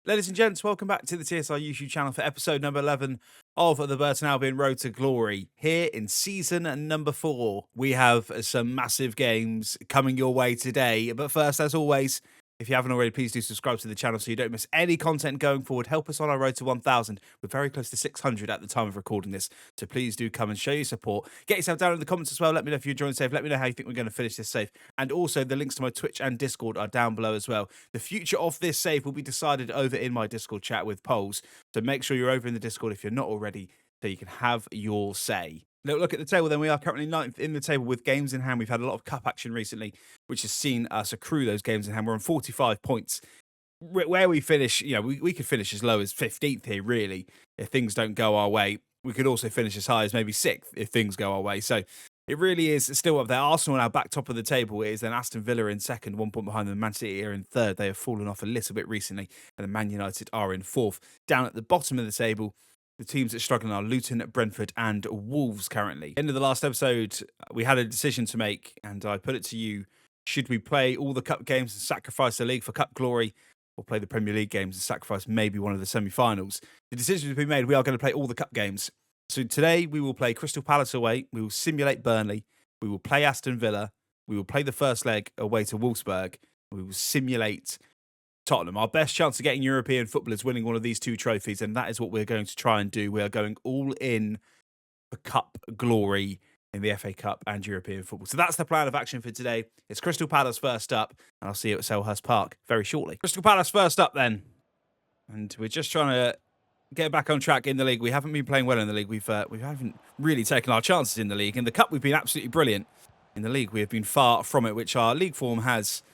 Ladies and gents, welcome back to the TSR YouTube channel for episode number 11 of the Burton Albion Road to Glory. Here in season number 4, we have some massive games coming your way today. But first, as always, if you haven't already, please do subscribe to the channel so you don't miss any content going forward. Help us on our road to 1,000. We're very close to 600 at the time of recording this, so please do come and show your support. Get yourself down in the comments as well. Let me know if you're enjoying safe. Let me know how you think we're going to finish this safe. And also, the links to my Twitch and Discord are down below as well. The future of this save will be decided over in my Discord chat with polls, so make sure you're over in the Discord if you're not already, so you can have your say. Look at the table then. We are currently 9th in the table with games in hand. We've had a lot of cup action recently, which has seen us accrue those games in hand. We're on 45 points. Where we finish, we could finish as low as 15th here, really, if things don't go our way. We could also finish as high as maybe 6th if things go our way. So it really is still up there. Arsenal now back top of the table. It is then Aston Villa in second, 1 point behind them. Man City are in third. They have fallen off a little bit recently. And then Man United are in fourth. Down at the bottom of the table, the teams that are struggling are Luton, Brentford and Wolves currently. End of the last episode, we had a decision to make, and I put it to you. Should we play all the cup games and sacrifice the league for cup glory, or play the Premier League games and sacrifice maybe one of the semi-finals? The decision has been made. We are going to play all the cup games. So today we will play Crystal Palace away. We will simulate Burnley. We will play Aston Villa. We will play the first leg away to Wolfsburg. We will simulate Tottenham. Our best chance of getting European football is winning one of these 2 trophies, and that is what we're going to try and do. We are going all in for cup glory in the FA Cup and European football. So that's the plan of action for today. It's Crystal Palace first up, and I'll see you at Selhurst Park very shortly. Crystal Palace first up then. And we're just trying to get back on track in the league. We haven't been playing well in the league. We haven't really taken our chances in the league. In the cup, we've been absolutely brilliant. In the league, we have been far from it, which our league form has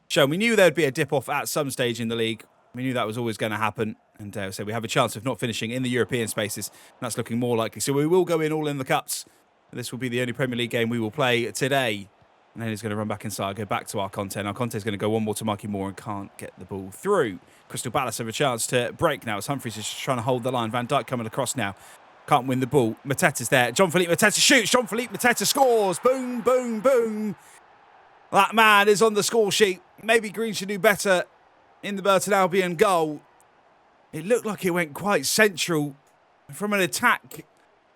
shown. We knew there'd be a dip off at some stage in the league. We knew that was always going to happen. And so we have a chance of not finishing in the European spaces. And that's looking more likely. So we will go in all in the cups. This will be the only Premier League game we will play today. And then he's going to run back inside, go back to our content. Our content is going to go one more to Mikey Moore and can't get the ball through. Crystal Palace have a chance to break now as Humphries is just trying to hold the line. Van Dijk coming across now. Can't win the ball. Mateta's there. Jean-Philippe Mateta shoots. Jean-Philippe Mateta scores. Boom, boom, boom. That man is on the score sheet. Maybe Green should do better in the Burton Albion goal. It looked like it went quite central from an attack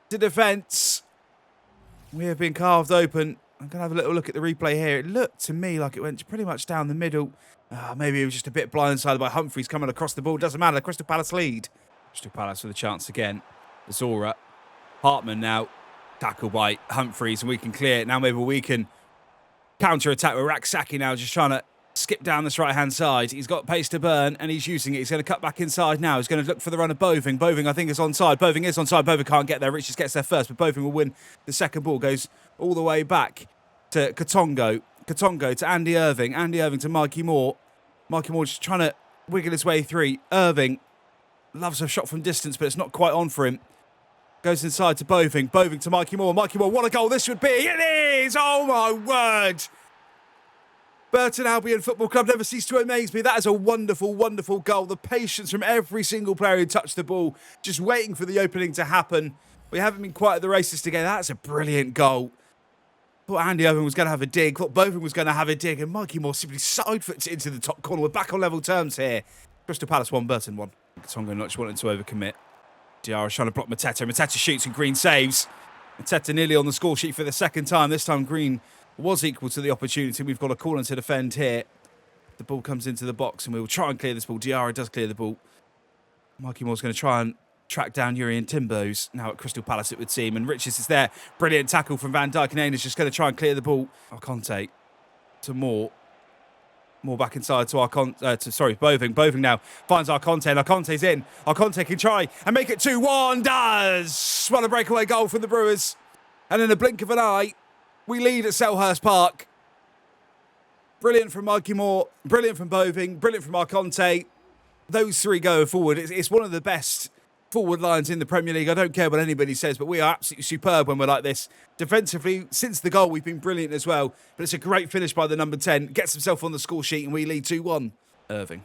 to defence. We have been carved open. I'm going to have a little look at the replay here. It looked to me like it went pretty much down the middle. Maybe it was just a bit blindsided by Humphries coming across the ball. Doesn't matter. Crystal Palace lead. Crystal Palace with a chance again. Zora. Hartman now. Tackled by Humphries, and we can clear it. Now maybe we can counter-attack with Raksaki now, just trying to skip down this right-hand side. He's got pace to burn, and he's using it. He's going to cut back inside now. He's going to look for the run of Boving. Boving, I think, is onside. Boving is onside. Boving can't get there. Richards gets there first, but Boving will win the second ball. Goes all the way back to Katongo. Katongo to Andy Irving. Andy Irving to Mikey Moore. Mikey Moore just trying to wiggle his way through. Irving loves a shot from distance, but it's not quite on for him. Goes inside to Boving. Boving to Mikey Moore. Mikey Moore, what a goal this would be. It is! Oh, my word. Burton Albion Football Club never cease to amaze me. That is a wonderful, wonderful goal. The patience from every single player who touched the ball, just waiting for the opening to happen. We haven't been quite at the races together. That's a brilliant goal. Thought Andy Irving was going to have a dig. Thought Boving was going to have a dig. And Mikey Moore simply side-foots it into the top corner. We're back on level terms here. Crystal Palace 1, Burton 1. Tonga not just wanting to overcommit. Diarra's trying to block Mateta. Mateta shoots and Green saves. Mateta nearly on the score sheet for the second time. This time Green was equal to the opportunity. We've got a corner to defend here. The ball comes into the box and we will try and clear this ball. Diarra does clear the ball. Mikey Moore's going to try and track down Urian Timbos. Now at Crystal Palace, it would seem. And Richards is there. Brilliant tackle from Van Dijk. And Aina's just going to try and clear the ball. Conte to Moore. Moore back inside to Boving. Boving now finds Conte's in. Conte can try and make it 2-1. Does! What a breakaway goal from the Brewers. And in a blink of an eye, we lead at Selhurst Park. Brilliant from Mikey Moore. Brilliant from Boving. Brilliant from Conte. Those 3 going forward. It's one of the best forward lines in the Premier League. I don't care what anybody says, but we are absolutely superb when we're like this. Defensively, since the goal, we've been brilliant as well. But it's a great finish by the number 10. Gets himself on the score sheet and we lead 2-1. Irving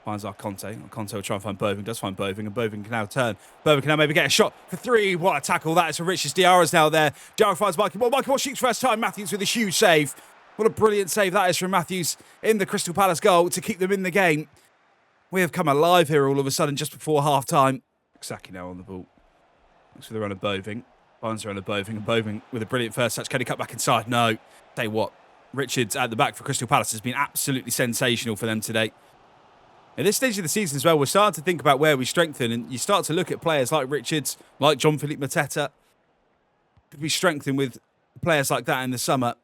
finds Conte. Conte will try and find Boving. Does find Boving. And Boving can now turn. Boving can now maybe get a shot for 3. What a tackle that is from Richards. Diarra's now there. Diarra finds Mikey Moore. Mikey Moore shoots first time. Matthews with a huge save. What a brilliant save that is from Matthews in the Crystal Palace goal to keep them in the game. We have come alive here all of a sudden just before half-time. Saki now on the ball. Looks for the run of Boving. Finds the run of Boving. And Boving with a brilliant first touch. Can he cut back inside? No. Tell you what, Richards at the back for Crystal Palace has been absolutely sensational for them today. At this stage of the season as well, we're starting to think about where we strengthen. And you start to look at players like Richards, like Jean-Philippe Mateta. Could we strengthen with players like that in the summer?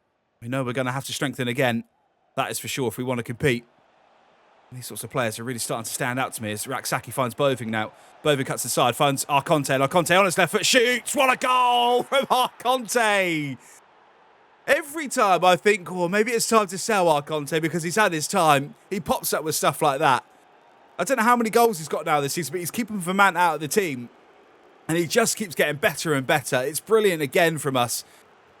We know we're going to have to strengthen again. That is for sure if we want to compete. These sorts of players are really starting to stand out to me as Raksaki finds Boving now. Boving cuts aside, finds Arconte. And Arconte on his left foot shoots. What a goal from Arconte. Every time I think, oh, maybe it's time to sell Arconte because he's had his time, he pops up with stuff like that. I don't know how many goals he's got now this season, but he's keeping Vermont out of the team. And he just keeps getting better and better. It's brilliant again from us.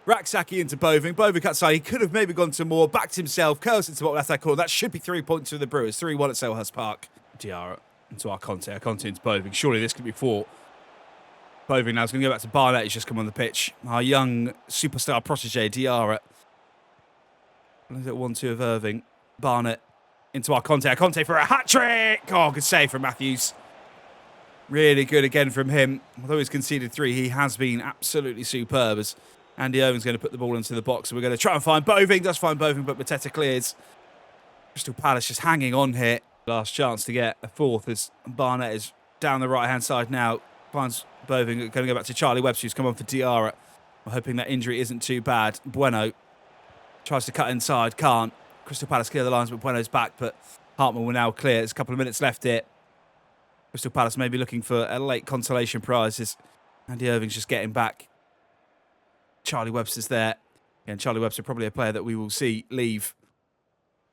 Raksaki into Boving. Boving cuts side. He could have maybe gone to more. Backed himself. Curls into what left that corner. That should be 3 points for the Brewers. 3-1 at Selhurst Park. Diarra into Arconte. Arconte into Boving. Surely this could be 4. Boving now is going to go back to Barnett. He's just come on the pitch. Our young superstar protege, Diarra. Look at 1-2 of Irving. Barnett into Arconte. Arconte for a hat-trick. Oh, good save from Matthews. Really good again from him. Although he's conceded 3, he has been absolutely superb as Andy Owen's going to put the ball into the box. And we're going to try and find Boving. Does find Boving, but Mateta clears. Crystal Palace just hanging on here. Last chance to get a 4th as Barnett is down the right-hand side now. Finds Boving. Going to go back to Charlie Webster, who's come on for Diarra. We're hoping that injury isn't too bad. Bueno tries to cut inside. Can't. Crystal Palace clear the lines, but Bueno's back. But Hartman will now clear. There's a couple of minutes left here. Crystal Palace may be looking for a late consolation prize as Andy Irving's just getting back. Charlie Webster's there. And Charlie Webster probably a player that we will see leave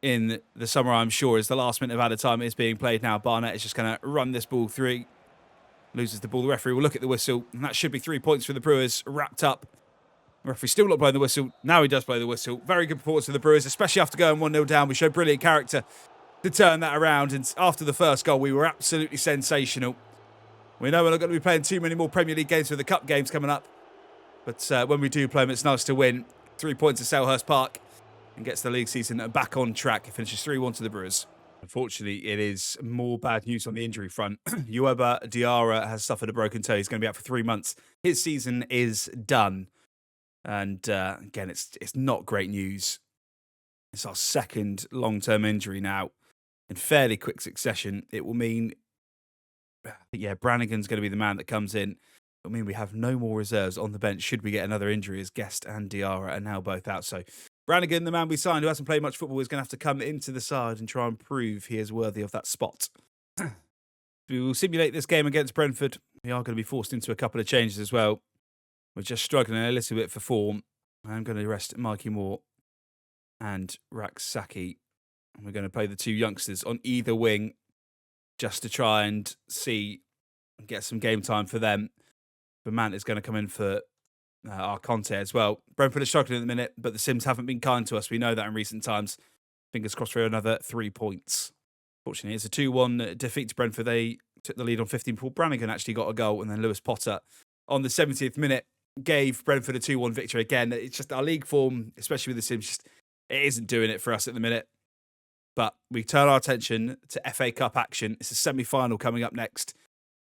in the summer, I'm sure, as the last minute of added time is being played now. Barnett is just going to run this ball through. Loses the ball. The referee will look at the whistle. And that should be 3 points for the Brewers. Wrapped up. The referee still not blowing the whistle. Now he does blow the whistle. Very good performance for the Brewers, especially after going 1-0 down. We showed brilliant character to turn that around. And after the first goal, we were absolutely sensational. We know we're not going to be playing too many more Premier League games with the Cup games coming up. But when we do play them, it's nice to win. 3 points at Selhurst Park and gets the league season back on track. It finishes 3-1 to the Brewers. Unfortunately, it is more bad news on the injury front. Ueba Diarra has suffered a broken toe. He's going to be out for 3 months. His season is done. And again, it's not great news. It's our second long-term injury now in fairly quick succession. It will mean, Brannigan's going to be the man that comes in. It will mean we have no more reserves on the bench should we get another injury, as Guest and Diarra are now both out. So Brannigan, the man we signed, who hasn't played much football, is going to have to come into the side and try and prove he is worthy of that spot. We will simulate this game against Brentford. We are going to be forced into a couple of changes as well. We're just struggling a little bit for form. I'm going to rest Mikey Moore and Raksaki. And we're going to play the 2 youngsters on either wing just to try and see and get some game time for them. Vermont is going to come in for Arconte as well. Brentford are struggling at the minute, but the Sims haven't been kind to us. We know that in recent times. Fingers crossed for another 3 points. Fortunately, it's a 2-1 defeat to Brentford. They took the lead on 15. Paul Brannigan actually got a goal, and then Lewis Potter on the 70th minute gave Brentford a 2-1 victory again. It's just our league form, especially with the Sims, it isn't doing it for us at the minute. But we turn our attention to FA Cup action. It's a semi-final coming up next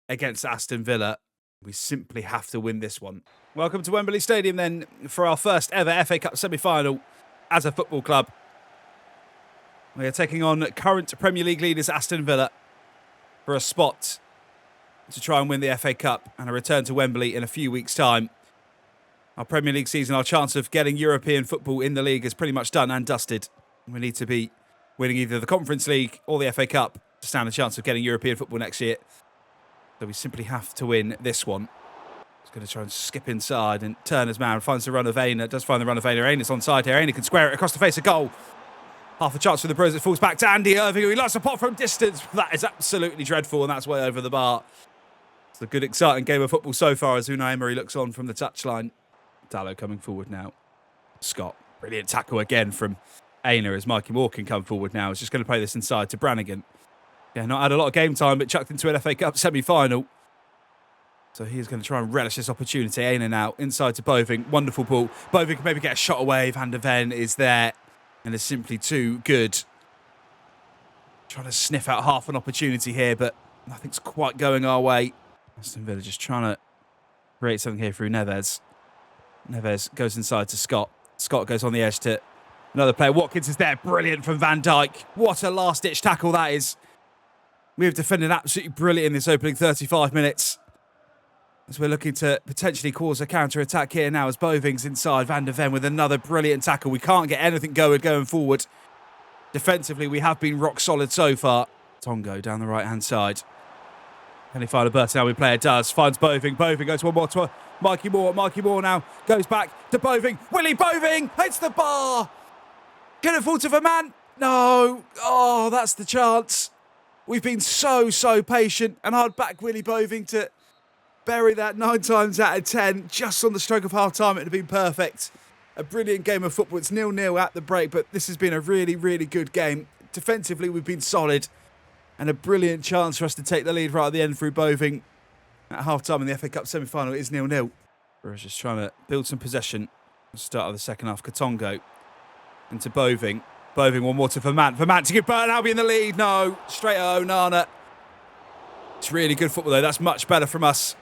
against Aston Villa. We simply have to win this one. Welcome to Wembley Stadium then for our first ever FA Cup semi-final as a football club. We are taking on current Premier League leaders Aston Villa for a spot to try and win the FA Cup and a return to Wembley in a few weeks' time. Our Premier League season, our chance of getting European football in the league is pretty much done and dusted. We need to be winning either the Conference League or the FA Cup to stand a chance of getting European football next year. So we simply have to win this one. He's going to try and skip inside and turn his man. Finds the run of Aina. Does find the run of Aina. Aina's onside here. Aina can square it across the face of goal. Half a chance for the Brewers. It falls back to Andy Irving, who he likes to pop from distance. That is absolutely dreadful, and that's way over the bar. It's a good, exciting game of football so far as Unai Emery looks on from the touchline. Dallo coming forward now. Scott. Brilliant tackle again from Aina as Mikey Moore can come forward now. He's just going to play this inside to Brannigan. Yeah, not had a lot of game time, but chucked into an FA Cup semi-final. So he's going to try and relish this opportunity. Aina now inside to Boving. Wonderful ball. Boving can maybe get a shot away. Van der Ven is there and is simply too good. Trying to sniff out half an opportunity here, but nothing's quite going our way. Aston Villa just trying to create something here through Neves. Neves goes inside to Scott. Scott goes on the edge to another player. Watkins is there. Brilliant from Van Dijk. What a last-ditch tackle that is. We have defended absolutely brilliant in this opening 35 minutes. As we're looking to potentially cause a counter-attack here now as Boving's inside. Van de Ven with another brilliant tackle. We can't get anything going forward. Defensively, we have been rock solid so far. Tongo down the right-hand side. Can he find a Burton Albion player? Does. Finds Boving. Boving goes one more to Mikey Moore. Mikey Moore now goes back to Boving. Willie Boving hits the bar. Can it fall to the man? No. Oh, that's the chance. We've been so patient, and I'd back Willie Boving to bury that 9 times out of 10. Just on the stroke of half-time, it would have been perfect. A brilliant game of football. It's 0-0 at the break, but this has been a really good game. Defensively, we've been solid, and a brilliant chance for us to take the lead right at the end through Boving. At half-time in the FA Cup semi-final, it is 0-0. We're just trying to build some possession. Start of the second half, Katongo into Boving. Boving one more to Vermant. Vermant to give Burton Albion the lead. No, straight at Onana. It's really good football, though. That's much better from us.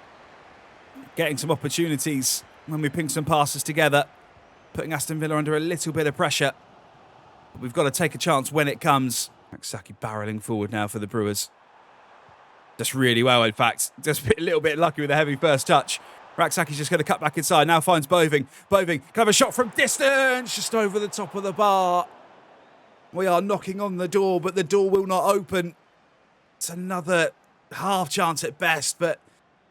Getting some opportunities when we ping some passes together. Putting Aston Villa under a little bit of pressure. But we've got to take a chance when it comes. Saki barrelling forward now for the Brewers. Just really well, in fact. Just a little bit lucky with a heavy first touch. Raksaki's just going to cut back inside. Now finds Boving. Boving can have a shot from distance. Just over the top of the bar. We are knocking on the door, but the door will not open. It's another half chance at best, but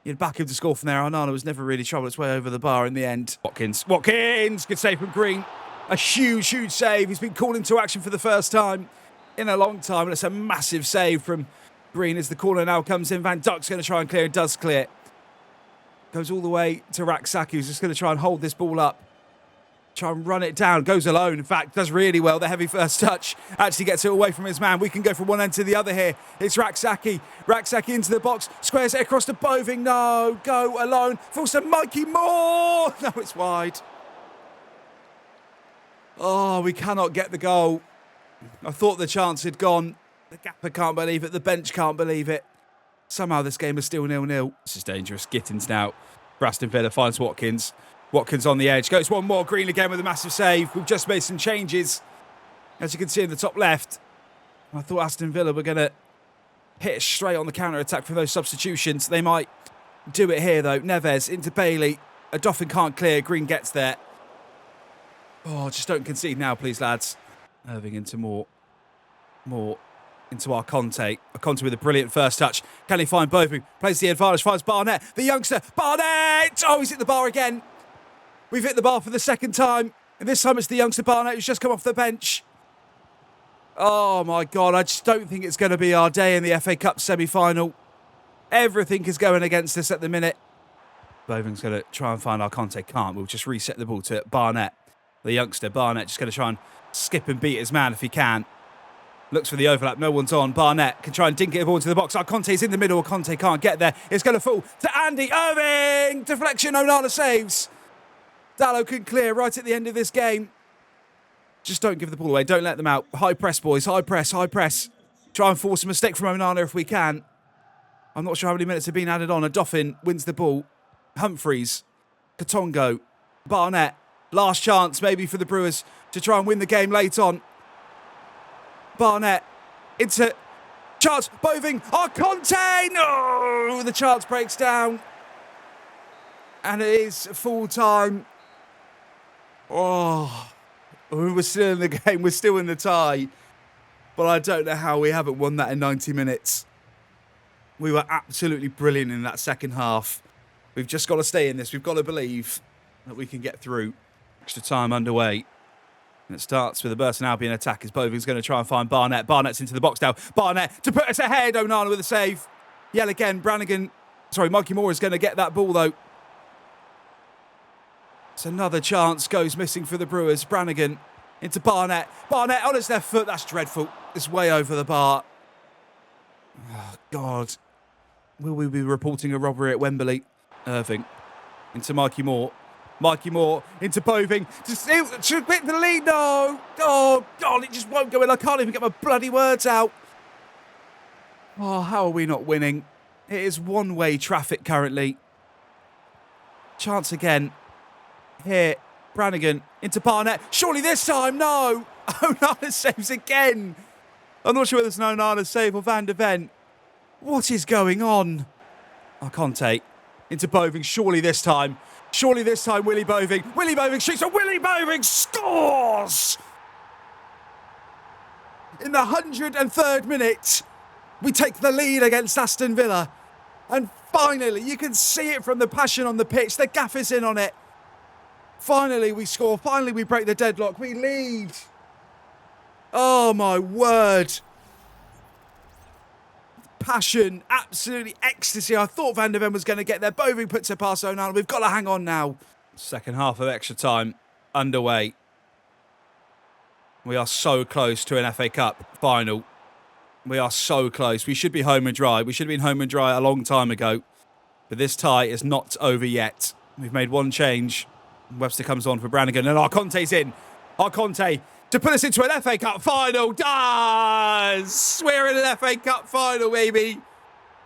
you'd back him to score from there. Onana was never really troubled its way over the bar in the end. Watkins. Good save from Green. A huge save. He's been called into action for the first time in a long time, and it's a massive save from Green as the corner now comes in. Van Dijk's going to try and clear and does clear. Goes all the way to Raksaki, who's just going to try and hold this ball up. Try and run it down. Goes alone, in fact, does really well. The heavy first touch actually gets it away from his man. We can go from one end to the other here. It's Raksaki. Raksaki into the box. Squares it across to Boving. No, go alone. Falls to Mikey Moore. No, it's wide. Oh, we cannot get the goal. I thought the chance had gone. The gaffer can't believe it. The bench can't believe it. Somehow this game is still 0-0. This is dangerous. Gittins now. Aston Villa finds Watkins. Watkins on the edge. Goes one more. Green again with a massive save. We've just made some changes. As you can see in the top left. I thought Aston Villa were going to hit straight on the counter-attack for those substitutions. They might do it here, though. Neves into Bailey. A Doffin can't clear. Green gets there. Oh, just don't concede now, please, lads. Irving into Moore. Moore into our Conte. Conte with a brilliant first touch. Can he find Boving? Plays the advantage. Finds Barnett. The youngster. Barnett! Oh, he's hit the bar again. We've hit the bar for the second time. And this time it's the youngster Barnett who's just come off the bench. Oh, my God. I just don't think it's going to be our day in the FA Cup semi-final. Everything is going against us at the minute. Boving's going to try and find our Conte. Can't. We'll just reset the ball to Barnett. The youngster, Barnett, just going to try and skip and beat his man if he can. Looks for the overlap. No one's on. Barnett can try and dink it a ball into the box. Conte's in the middle. Conte can't get there. It's going to fall to Andy Irving. Deflection. Onana saves. Dallo can clear right at the end of this game. Just don't give the ball away. Don't let them out. High press, boys. High press. Try and force a mistake from Onana if we can. I'm not sure how many minutes have been added on. A Doffin wins the ball. Humphreys. Katongo. Barnett. Last chance maybe for the Brewers to try and win the game late on. Barnett into chance. Boving. Oh, Conte! No! The chance breaks down. And it is full time. Oh, we're still in the game. We're still in the tie. But I don't know how we haven't won that in 90 minutes. We were absolutely brilliant in that second half. We've just got to stay in this. We've got to believe that we can get through. Extra time underway. And it starts with a Burton Albion attack as Boving's going to try and find Barnett. Barnett's into the box now. Barnett to put us ahead. Onana with a save. Yell again. Mikey Moore is going to get that ball, though. It's another chance goes missing for the Brewers. Brannigan into Barnett. Barnett on his left foot. That's dreadful. It's way over the bar. Oh, God. Will we be reporting a robbery at Wembley? Irving into Mikey Moore. Mikey Moore into Boving. To get the lead. No. Oh, God, it just won't go in. I can't even get my bloody words out. Oh, how are we not winning? It is one-way traffic currently. Chance again. Here, Brannigan into Barnett. Surely this time, no! Onana saves again. I'm not sure whether it's an Onana save or Van de Ven. What is going on? Conte into Boving. Surely this time. Surely this time, Willy Boving. Willy Boving shoots, and Willy Boving scores! In the 103rd minute, we take the lead against Aston Villa. And finally, you can see it from the passion on the pitch. The gaffer's in on it. Finally, we score. Finally, we break the deadlock. We lead. Oh, my word. Passion, absolutely ecstasy. I thought Van de Ven was going to get there. Boving puts it past Onana. We've got to hang on now. Second half of extra time underway. We are so close to an FA Cup final. We are so close. We should be home and dry. We should have been home and dry a long time ago. But this tie is not over yet. We've made one change. Webster comes on for Brannigan, and Conte's in. Conte to put us into an FA Cup final. Does! We're in an FA Cup final, baby.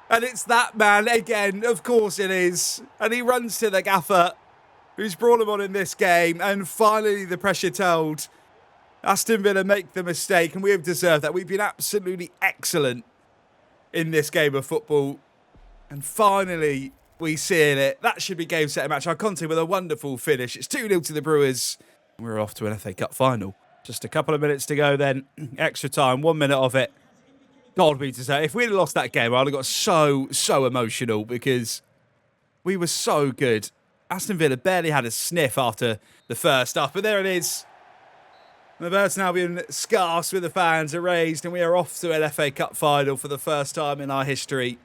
And it's that man again. Of course it is. And he runs to the gaffer, who's brought him on in this game. And finally the pressure told. Aston Villa make the mistake, and we have deserved that. We've been absolutely excellent in this game of football. And finally, we seal it. That should be game, set, and match. Conte with a wonderful finish. It's 2-0 to the Brewers. We're off to an FA Cup final. Just a couple of minutes to go then. Extra time, 1 minute of it. God, we deserve. If we'd have lost that game, I'd have got so emotional because we were so good. Aston Villa barely had a sniff after the first half, but there it is. The Burton Albion scarves with the fans are raised, and we are off to an FA Cup final for the first time in our history.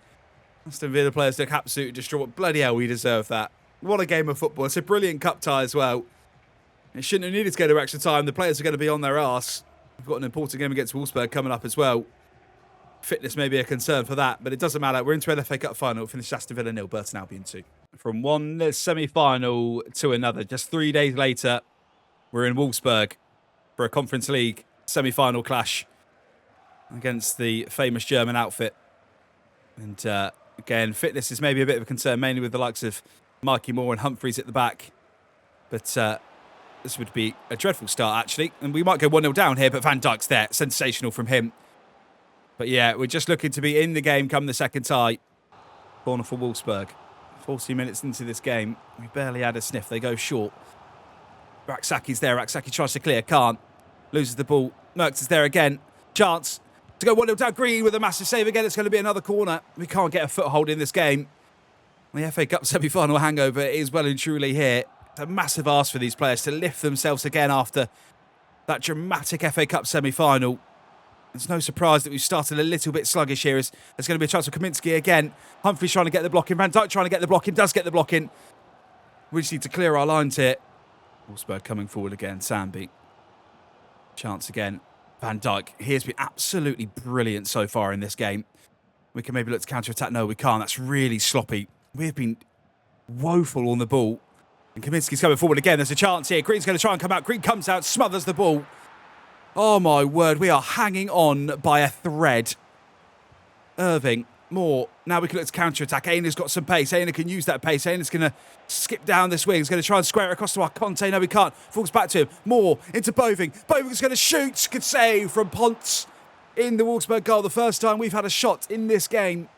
Aston Villa players look absolutely distraught. Bloody hell, we deserve that. What a game of football. It's a brilliant cup tie as well. It shouldn't have needed to go to extra time. The players are going to be on their arse. We've got an important game against Wolfsburg coming up as well. Fitness may be a concern for that, but it doesn't matter. We're into an FA Cup final. Finished Aston Villa 0, Burton Albion 2. From one semi-final to another, just 3 days later, we're in Wolfsburg for a Conference League semi-final clash against the famous German outfit. And again, fitness is maybe a bit of a concern, mainly with the likes of Mikey Moore and Humphreys at the back. But this would be a dreadful start, actually. And we might go 1-0 down here, but Van Dijk's there. Sensational from him. But yeah, we're just looking to be in the game come the second tie. Corner for Wolfsburg. 40 minutes into this game. We barely had a sniff. They go short. Raksaki's there. Raksaki tries to clear. Can't. Loses the ball. Merckx is there again. Chance to go 1-0 down. Green with a massive save again. It's going to be another corner. We can't get a foothold in this game. The FA Cup semi-final hangover is well and truly here. It's a massive ask for these players to lift themselves again after that dramatic FA Cup semi-final. It's no surprise that we've started a little bit sluggish here. There's going to be a chance for Kaminsky again. Humphreys trying to get the block in. Van Dijk trying to get the block in. Does get the block in. We just need to clear our lines here. Wolfsburg coming forward again. Sambi. Chance again. Van Dijk. He has been absolutely brilliant so far in this game. We can maybe look to counter-attack. No, we can't. That's really sloppy. We have been woeful on the ball. And Kaminsky's coming forward again. There's a chance here. Green's going to try and come out. Green comes out, smothers the ball. Oh, my word. We are hanging on by a thread. Irving. Moore. Now we can look to counter-attack. Aina's got some pace. Aina can use that pace. Aina's going to skip down this wing. He's going to try and square it across to our Conte. No, we can't. Falls back to him. Moore into Boving. Boving's going to shoot. Good save from Ponce in the Wolfsburg goal. The first time we've had a shot in this game.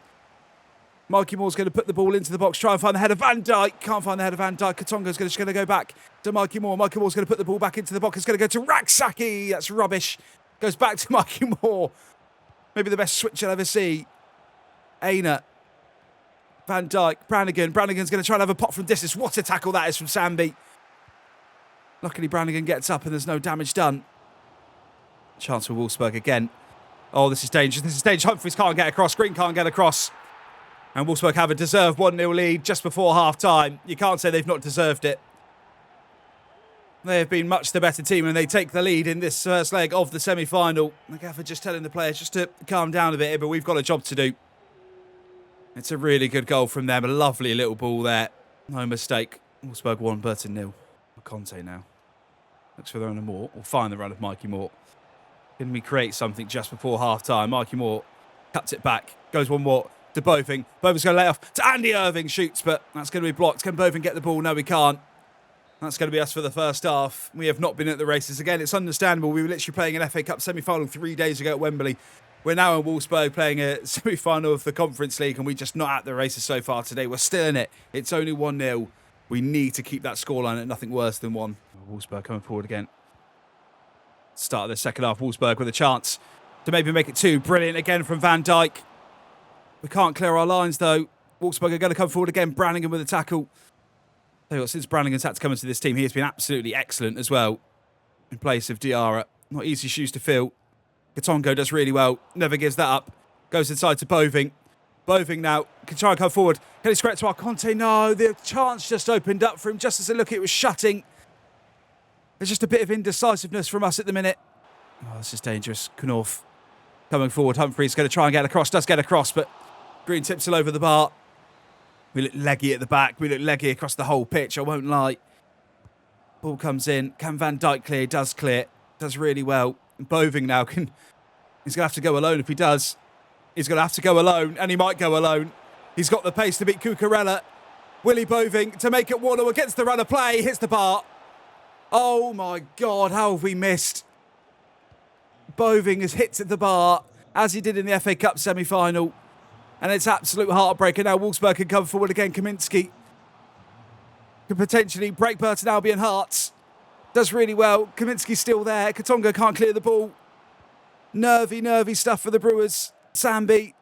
Mikey Moore's going to put the ball into the box, try and find the header. Van Dijk. Can't find the header. Van Dijk. Katonga's just going to go back to Mikey Moore. Mikey Moore's going to put the ball back into the box. It's going to go to Raksaki. That's rubbish. Goes back to Mikey Moore. Maybe the best switch you'll ever see. Aina. Van Dijk. Brannigan. Brannigan's going to try and have a pop from distance. What a tackle that is from Sambi. Luckily, Brannigan gets up and there's no damage done. Chance for Wolfsburg again. Oh, this is dangerous. This is dangerous. Humphreys can't get across. Green can't get across. And Wolfsburg have a deserved 1-0 lead just before half-time. You can't say they've not deserved it. They have been much the better team and they take the lead in this first leg of the semi-final. The gaffer just telling the players just to calm down a bit here, but we've got a job to do. It's a really good goal from them. A lovely little ball there. No mistake. Wolfsburg 1, Burton 0. Conte now. Looks for the run of Moore. Or find the run of Mikey Moore. Can we create something just before half-time? Mikey Moore Cuts it back. Goes one more to Boving. Boving's going to lay off to Andy Irving. Shoots, but that's going to be blocked. Can Boving get the ball? No, we can't. That's going to be us for the first half. We have not been at the races. Again, it's understandable. We were literally playing an FA Cup semi-final 3 days ago at Wembley. We're now in Wolfsburg playing a semi-final of the Conference League, and we're just not at the races so far today. We're still in it. It's only 1-0. We need to keep that scoreline at nothing worse than 1. Wolfsburg coming forward again. Start of the second half. Wolfsburg with a chance to maybe make it 2. Brilliant again from Van Dijk. We can't clear our lines, though. Wolfsburg are going to come forward again. Brannigan with a tackle. Tell you what, since Brannigan's had to come into this team, he has been absolutely excellent as well. In place of Diarra. Not easy shoes to fill. Katongo does really well. Never gives that up. Goes inside to Boving. Boving now can try and come forward. Can he square it to Arconte? No, the chance just opened up for him. Just as it looked, it was shutting. There's just a bit of indecisiveness from us at the minute. Oh, this is dangerous. Knorf coming forward. Humphrey's going to try and get across. Does get across, but Green tips it over the bar. We look leggy at the back. We look leggy across the whole pitch. I won't lie. Ball comes in. Can Van Dijk clear? Does clear. Does really well. Boving now can... He's going to have to go alone if he does. He's going to have to go alone, and he might go alone. He's got the pace to beat Cucurella. Willy Boving to make it 1-0 against the run of play. Hits the bar. Oh, my God. How have we missed? Boving has hit at the bar, as he did in the FA Cup semi-final. And it's absolute heartbreaker. Now Wolfsburg can come forward again. Kaminski can potentially break Burton Albion hearts. Does really well. Kaminski's still there. Katonga can't clear the ball. Nervy stuff for the Brewers. Sambi.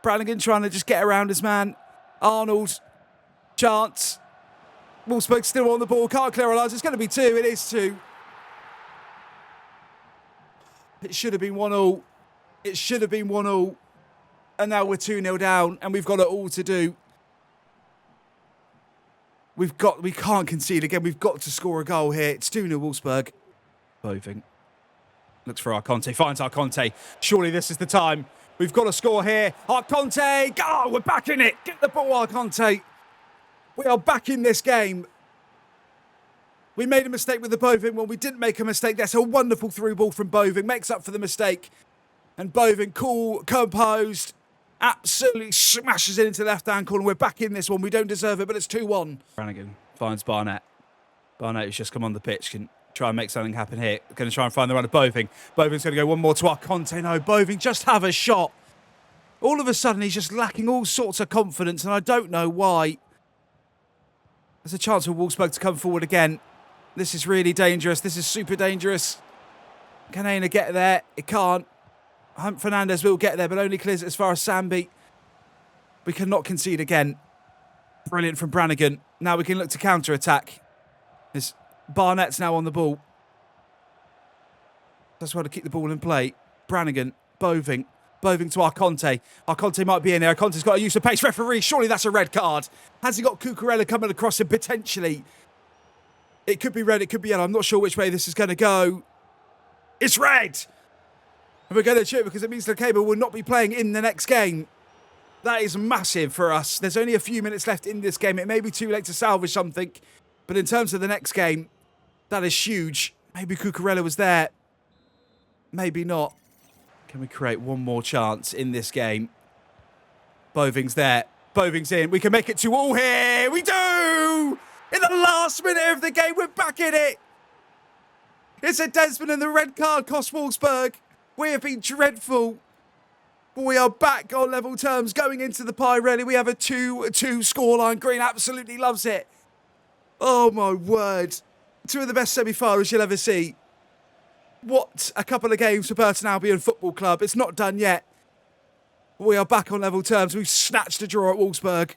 Brannigan trying to just get around his man. Arnold. Chance. Wolfsburg still on the ball. Can't clear our lines. It's going to be 2. It is 2. It should have been 1-0. It should have been 1-0. And now we're 2-0 down, and we've got it all to do. We can't concede again. We've got to score a goal here. It's 2-0 Wolfsburg. Boving looks for Arconte, finds Arconte. Surely this is the time. We've got to score here. Arconte, go! We're back in it. Get the ball, Arconte. We are back in this game. We made a mistake with the Boving. Well, we didn't make a mistake. That's a wonderful through ball from Boving. Makes up for the mistake. And Boving, cool, composed, absolutely smashes it into the left-hand corner. We're back in this one. We don't deserve it, but it's 2-1. Brannigan finds Barnett. Barnett has just come on the pitch. Can try and make something happen here. Going to try and find the run of Boving. Boving's going to go one more to Arconte. No, Boving, just have a shot. All of a sudden, he's just lacking all sorts of confidence, and I don't know why. There's a chance for Wolfsburg to come forward again. This is really dangerous. This is super dangerous. Can Aina get there? It can't. Fernandez will get there, but only clears it as far as Sambi. We cannot concede again. Brilliant from Brannigan. Now we can look to counter-attack. Barnett's now on the ball. That's why to keep the ball in play. Brannigan, Boving. Boving to Arconte. Arconte might be in there. Arconte's got a use of pace. Referee, surely that's a red card. Has he got Cucurella coming across him? Potentially. It could be red, it could be yellow. I'm not sure which way this is going to go. It's red! And we're going to cheer because it means Lekeba will not be playing in the next game. That is massive for us. There's only a few minutes left in this game. It may be too late to salvage something. But in terms of the next game, that is huge. Maybe Cucurella was there. Maybe not. Can we create one more chance in this game? Boving's there. Boving's in. We can make it 2-2 here. We do! In the last minute of the game, we're back in it. It's a Desmond and the red card cost Wolfsburg. We have been dreadful. But we are back on level terms going into the Pirelli. We have a 2-2 scoreline. Green absolutely loves it. Oh, my word. 2 of the best semi-finals you'll ever see. What a couple of games for Burton Albion Football Club. It's not done yet. We are back on level terms. We've snatched a draw at Wolfsburg.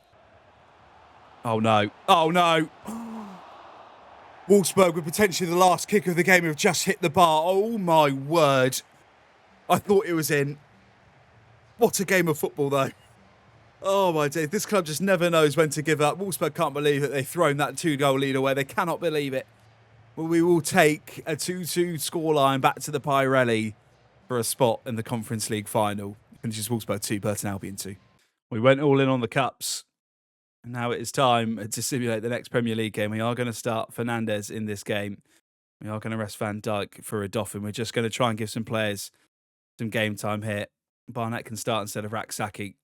Oh, no. Oh, no. Wolfsburg with potentially the last kick of the game have just hit the bar. Oh, my word. I thought it was in. What a game of football, though. Oh, my dear. This club just never knows when to give up. Wolfsburg can't believe that they've thrown that 2-goal lead away. They cannot believe it. Well, we will take a 2-2 scoreline back to the Pirelli for a spot in the Conference League final. Finishes Wolfsburg 2, Burton Albion 2. We went all in on the cups. And now it is time to simulate the next Premier League game. We are going to start Fernandez in this game. We are going to rest Van Dijk for a Dauphin. We're just going to try and give some players some game time here. Barnett can start instead of Raksaki.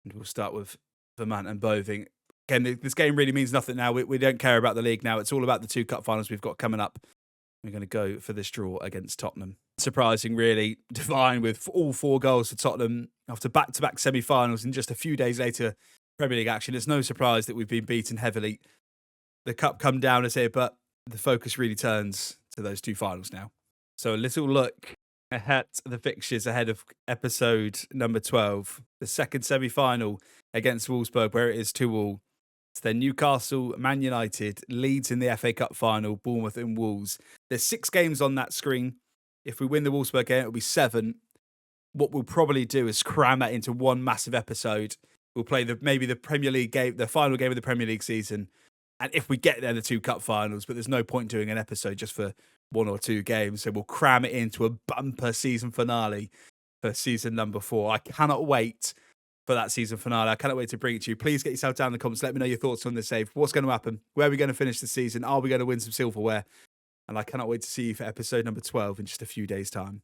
And we'll start with Vermont and Boving. Again, this game really means nothing now. We don't care about the league now. It's all about the 2 cup finals we've got coming up. We're going to go for this draw against Tottenham. Surprising, really. Divine with all 4 goals for Tottenham after back-to-back semi-finals and just a few days later, Premier League action. It's no surprise that we've been beaten heavily. The cup come down as here, but the focus really turns to those 2 finals now. So a little look at the fixtures ahead of episode number 12. The second semi-final against Wolfsburg, where it is 2-2. It's then Newcastle, Man United, Leeds in the FA Cup final, Bournemouth and Wolves. There's 6 games on that screen. If we win the Wolfsburg game, it'll be 7. What we'll probably do is cram that into one massive episode. We'll play maybe the Premier League game, the final game of the Premier League season. And if we get there, the 2 cup finals, but there's no point doing an episode just for 1 or 2 games. So we'll cram it into a bumper season finale for season number 4. I cannot wait for that season finale. I cannot wait to bring it to you. Please get yourself down in the comments. Let me know your thoughts on this save. What's going to happen? Where are we going to finish the season? Are we going to win some silverware? And I cannot wait to see you for episode number 12 in just a few days' time.